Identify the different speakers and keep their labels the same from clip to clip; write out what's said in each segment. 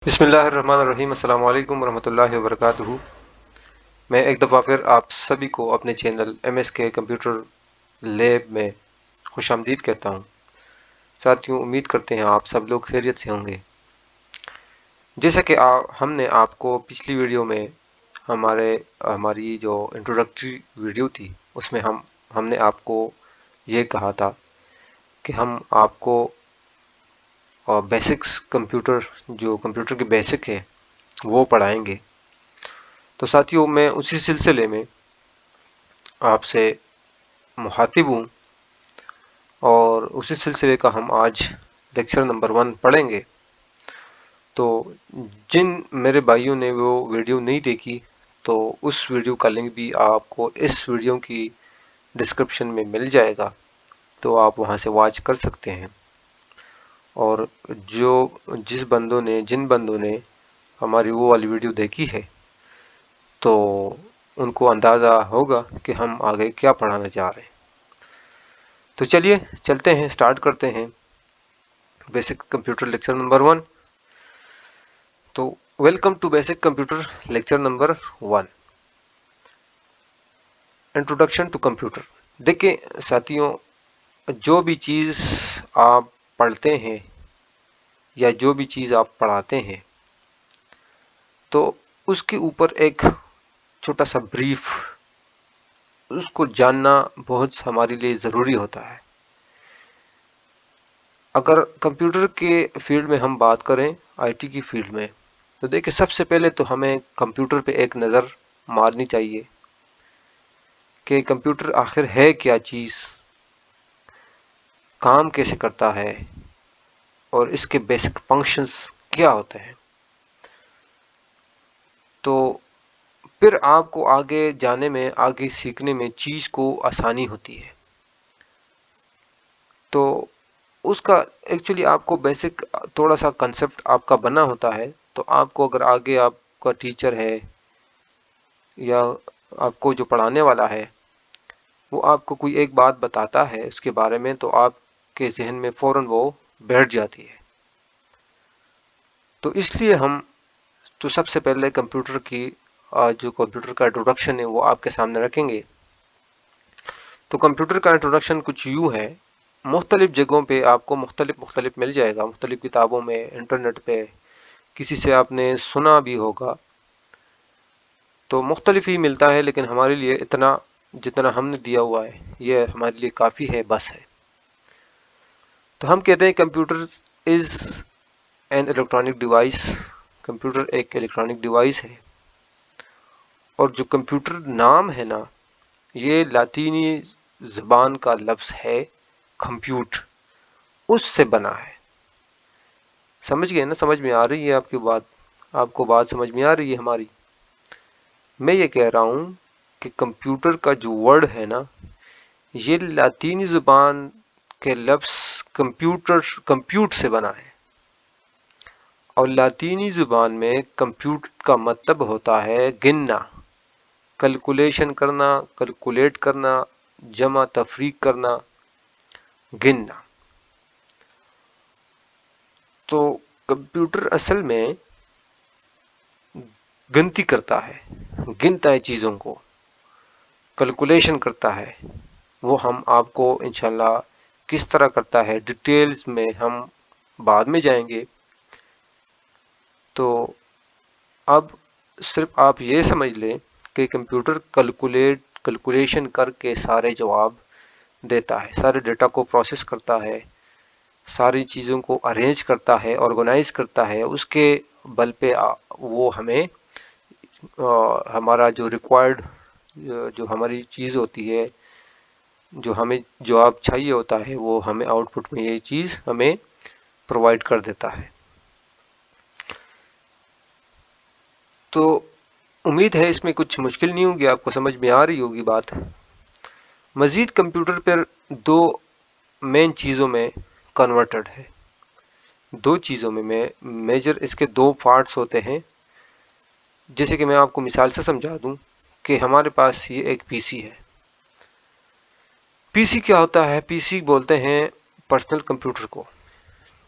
Speaker 1: بسم اللہ الرحمن الرحیم۔ السلام علیکم ورحمۃ اللہ وبرکاتہ۔ میں ایک دفعہ پھر آپ سبھی کو اپنے چینل ایم ایس کے کمپیوٹر لیب میں خوش آمدید کہتا ہوں۔ ساتھیوں، امید کرتے ہیں آپ سب لوگ خیریت سے ہوں گے۔ جیسا کہ ہم نے آپ کو پچھلی ویڈیو میں ہماری جو انٹروڈکٹری ویڈیو تھی اس میں ہم نے آپ کو یہ کہا تھا کہ ہم آپ کو بیسکس جو کمپیوٹر کے بیسک ہے وہ پڑھائیں گے۔ تو ساتھیوں، میں اسی سلسلے میں آپ سے مخاطب ہوں اور اسی سلسلے کا ہم آج لیکچر نمبر 1 پڑھیں گے۔ تو جن میرے بھائیوں نے وہ ویڈیو نہیں دیکھی تو اس ویڈیو کا لنک بھی آپ کو اس ویڈیو کی ڈسکرپشن میں مل جائے گا، تو آپ وہاں سے واچ کر سکتے ہیں۔ اور جن بندوں نے ہماری وہ والی ویڈیو دیکھی ہے تو ان کو اندازہ ہوگا کہ ہم آگے کیا پڑھانے جا رہے ہیں۔ تو چلیے چلتے ہیں، سٹارٹ کرتے ہیں بیسک کمپیوٹر لیکچر نمبر 1۔ تو welcome to basic computer lecture number 1، introduction to computer. دیکھیں ساتھیوں، جو بھی چیز آپ پڑھتے ہیں یا جو بھی چیز آپ پڑھاتے ہیں تو اس کے اوپر ایک چھوٹا سا بریف، اس کو جاننا بہت ہمارے لیے ضروری ہوتا ہے۔ اگر کمپیوٹر کے فیلڈ میں ہم بات کریں، آئی ٹی کی فیلڈ میں، تو دیکھیں سب سے پہلے تو ہمیں کمپیوٹر پہ ایک نظر مارنی چاہیے کہ کمپیوٹر آخر ہے کیا چیز، کام کیسے کرتا ہے اور اس کے بیسک فنکشنز کیا ہوتے ہیں۔ تو پھر آپ کو آگے جانے میں، آگے سیکھنے میں چیز کو آسانی ہوتی ہے۔ تو اس کا ایکچولی آپ کو بیسک تھوڑا سا کنسپٹ آپ کا بنا ہوتا ہے، تو آپ کو اگر آگے آپ کا ٹیچر ہے یا آپ کو جو پڑھانے والا ہے وہ آپ کو کوئی ایک بات بتاتا ہے اس کے بارے میں، تو آپ کے ذہن میں فوراً وہ بیٹھ جاتی ہے۔ تو اس لیے تو سب سے پہلے کمپیوٹر کی جو کمپیوٹر کا انٹروڈکشن ہے وہ آپ کے سامنے رکھیں گے۔ تو کمپیوٹر کا انٹروڈکشن کچھ یوں ہے، مختلف جگہوں پہ آپ کو مختلف مل جائے گا، مختلف کتابوں میں، انٹرنیٹ پہ، کسی سے آپ نے سنا بھی ہوگا، تو مختلف ہی ملتا ہے، لیکن ہمارے لیے جتنا ہم نے دیا ہوا ہے یہ ہمارے لیے کافی ہے، بس ہے۔ تو ہم کہتے ہیں computer is an electronic device, computer ایک الیکٹرانک ڈیوائس ہے۔ اور جو کمپیوٹر نام ہے نا، یہ لاطینی زبان کا لفظ ہے کمپیوٹ، اس سے بنا ہے۔ سمجھ گئے نا؟ سمجھ میں آ رہی ہے آپ کی بات؟ آپ کو بات سمجھ میں آ رہی ہے ہماری؟ میں یہ کہہ رہا ہوں کہ کمپیوٹر کا جو ورڈ ہے نا، یہ لاطینی زبان کے لفظ کمپیوٹ سے بنا ہے، اور لاطینی زبان میں کمپیوٹ کا مطلب ہوتا ہے گننا، کیلکولیشن کرنا، کیلکولیٹ کرنا، جمع تفریق کرنا، گننا۔ تو کمپیوٹر اصل میں گنتی کرتا ہے، گنتا ہے چیزوں کو، کیلکولیشن کرتا ہے۔ وہ ہم آپ کو انشاءاللہ کس طرح کرتا ہے ڈیٹیلز میں ہم بعد میں جائیں گے۔ تو اب صرف آپ یہ سمجھ لیں کہ کمپیوٹر کیلکولیشن کر کے سارے جواب دیتا ہے، سارے ڈیٹا کو پروسیس کرتا ہے، ساری چیزوں کو ارینج کرتا ہے، آرگنائز کرتا ہے، اس کے بل پہ وہ ہمیں ہمارا جو ریکوائرڈ، جو ہماری چیز ہوتی ہے، جو ہمیں جواب چاہیے ہوتا ہے، وہ ہمیں آؤٹ پٹ میں یہ چیز ہمیں پرووائڈ کر دیتا ہے۔ تو امید ہے اس میں کچھ مشکل نہیں ہوگی، آپ کو سمجھ میں آ رہی ہوگی بات۔ مزید کمپیوٹر پر 2 مین چیزوں میں کنورٹڈ ہے، 2 چیزوں میں میجر اس کے 2 پارٹس ہوتے ہیں۔ جیسے کہ میں آپ کو مثال سے سمجھا دوں کہ ہمارے پاس یہ ایک پی سی ہے۔ پی سی کیا ہوتا ہے؟ پی سی بولتے ہیں پرسنل کمپیوٹر کو،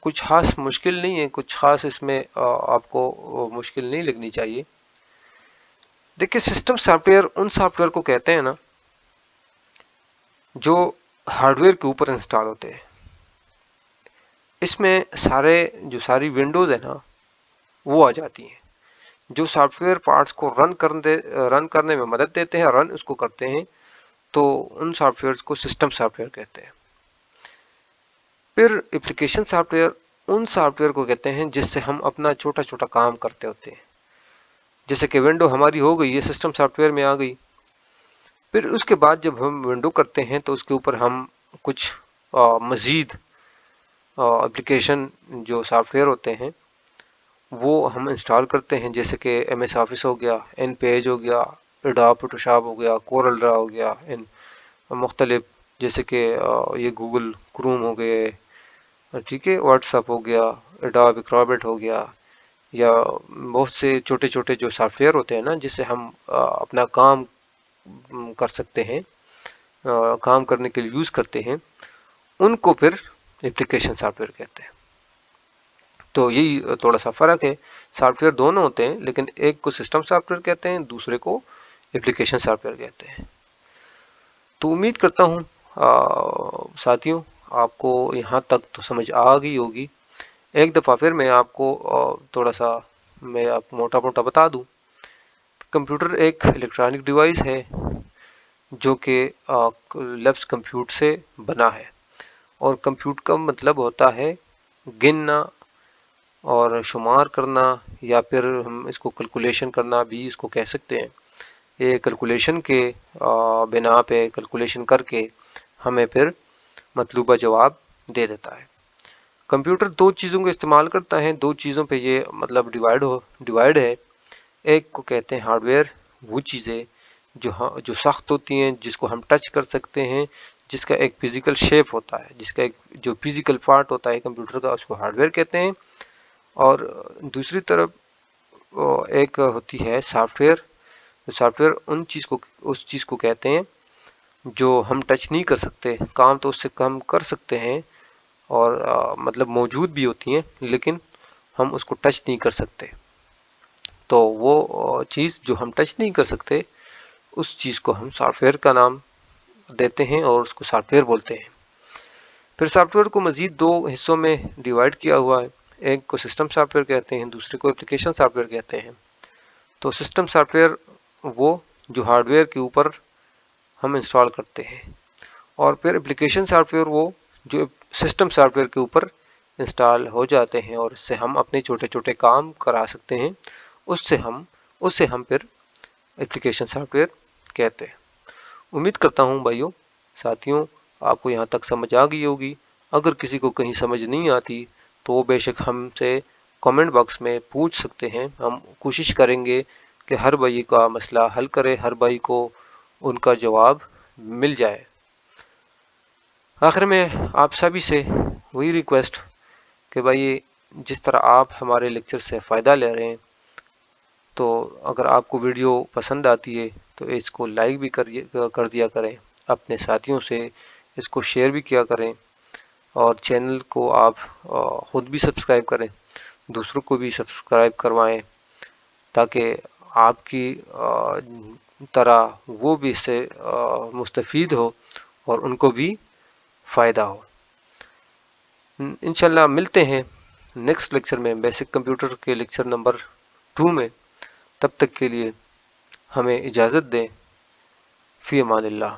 Speaker 1: کچھ خاص مشکل نہیں ہے، کچھ خاص اس میں آپ کو مشکل نہیں لگنی چاہیے۔ دیکھیے system soft where in soft where کو کہتے ہیں نا جو ہارڈ ویئر کے اوپر انسٹال ہوتے ہیں۔ اس میں ساری ونڈوز ہیں نا وہ آ جاتی ہیں، جو سافٹ ویئر پارٹس کو رن کرنے میں مدد دیتے ہیں، رن اس کو کرتے ہیں، تو ان سافٹ ویئرز کو سسٹم سافٹ ویئر کہتے ہیں۔ پھر application soft where in soft where کو کہتے ہیں جس سے ہم اپنا چھوٹا چھوٹا کام کرتے ہوتے ہیں، جیسے کہ ونڈو ہماری ہو گئی، یہ سسٹم سافٹ ویئر میں آ گئی۔ پھر اس کے بعد جب ہم ونڈو کرتے ہیں تو اس کے اوپر ہم کچھ مزید اپلیکیشن جو سافٹ ویئر ہوتے ہیں وہ ہم انسٹال کرتے ہیں، جیسے کہ ایم ایس آفس ہو گیا، ان پیج ہو گیا، ایڈوب فوٹوشاپ ہو گیا، کورل ڈرا ہو گیا، ان مختلف جیسے کہ یہ گوگل کروم ہو گئے، ٹھیک ہے، واٹس ایپ ہو گیا، ایڈوب ایکروبیٹ ہو گیا، یا بہت سے چھوٹے چھوٹے جو سافٹ ویئر ہوتے ہیں نا جس سے ہم اپنا کام کر سکتے ہیں، کام کرنے کے لیے یوز کرتے ہیں، ان کو پھر اپلیکیشن سافٹ ویئر کہتے ہیں۔ تو یہی تھوڑا سا فرق ہے، سافٹ ویئر دونوں ہوتے ہیں لیکن ایک کو سسٹم سافٹ ویئر کہتے ہیں، دوسرے کو اپلیکیشن سافٹ ویئر کہتے ہیں۔ تو امید کرتا ہوں ساتھیوں آپ کو یہاں تک تو سمجھ آ گئی ہوگی۔ ایک دفعہ پھر میں آپ کو تھوڑا سا میں آپ کو موٹا موٹا بتا دوں، کمپیوٹر ایک الیکٹرانک ڈیوائس ہے جو کہ لفظ کمپیوٹ سے بنا ہے، اور کمپیوٹ کا مطلب ہوتا ہے گننا اور شمار کرنا، یا پھر ہم اس کو کیلکولیشن کرنا بھی اس کو کہہ سکتے ہیں۔ یہ کیلکولیشن کے بنا پہ کیلکولیشن کر کے ہمیں پھر مطلوبہ جواب دے دیتا ہے۔ کمپیوٹر دو چیزوں کو استعمال کرتا ہے، دو چیزوں پہ یہ مطلب ڈیوائڈ ہے۔ ایک کو کہتے ہیں ہارڈ ویئر، وہ چیزیں جو سخت ہوتی ہیں، جس کو ہم ٹچ کر سکتے ہیں، جس کا ایک فزیکل شیپ ہوتا ہے، جس کا ایک جو فزیکل پارٹ ہوتا ہے کمپیوٹر کا، اس کو ہارڈ ویئر کہتے ہیں۔ اور دوسری طرف ایک ہوتی ہے سافٹ ویئر۔ سافٹ ویئر اس چیز کو کہتے ہیں جو ہم ٹچ نہیں کر سکتے، کام تو اس سے کم کر سکتے ہیں اور مطلب موجود بھی ہوتی ہیں لیکن ہم اس کو ٹچ نہیں کر سکتے۔ تو وہ چیز جو ہم ٹچ نہیں کر سکتے اس چیز کو ہم سافٹ ویئر کا نام دیتے ہیں اور اس کو سافٹ ویئر بولتے ہیں۔ پھر سافٹ ویئر کو مزید دو حصوں میں ڈیوائڈ کیا ہوا ہے، ایک کو سسٹم سافٹ ویئر کہتے ہیں، دوسرے کو اپلیکیشن سافٹ ویئر کہتے ہیں۔ تو سسٹم سافٹ ویئر وہ جو ہارڈ ویئر کے اوپر ہم انسٹال کرتے ہیں، اور پھر اپلیکیشن سافٹ ویئر وہ جو سسٹم سافٹ ویئر کے اوپر انسٹال ہو جاتے ہیں اور اس سے ہم اپنے چھوٹے چھوٹے کام کرا سکتے ہیں، اس سے ہم پھر اپلیکیشن سافٹ ویئر کہتے ہیں۔ امید کرتا ہوں بھائیوں ساتھیوں آپ کو یہاں تک سمجھ آ گئی ہوگی۔ اگر کسی کو کہیں سمجھ نہیں آتی تو وہ بے شک ہم سے کامنٹ باکس میں پوچھ سکتے ہیں، ہم کوشش کریں گے کہ ہر بھائی کا مسئلہ حل کرے، ہر بھائی کو ان کا جواب مل جائے۔ آخر میں آپ سبھی سے وہی ریکویسٹ کہ بھائی جس طرح آپ ہمارے لیکچر سے فائدہ لے رہے ہیں، تو اگر آپ کو ویڈیو پسند آتی ہے تو اس کو لائک بھی کر دیا کریں، اپنے ساتھیوں سے اس کو شیئر بھی کیا کریں، اور چینل کو آپ خود بھی سبسکرائب کریں، دوسروں کو بھی سبسکرائب کروائیں، تاکہ آپ کی طرح وہ بھی اس سے مستفید ہو اور ان کو بھی فائدہ ہو۔ انشاءاللہ ملتے ہیں نیکسٹ لیکچر میں، بیسک کمپیوٹر کے لیکچر نمبر 2 میں۔ تب تک کے لیے ہمیں اجازت دیں، فی امان اللہ۔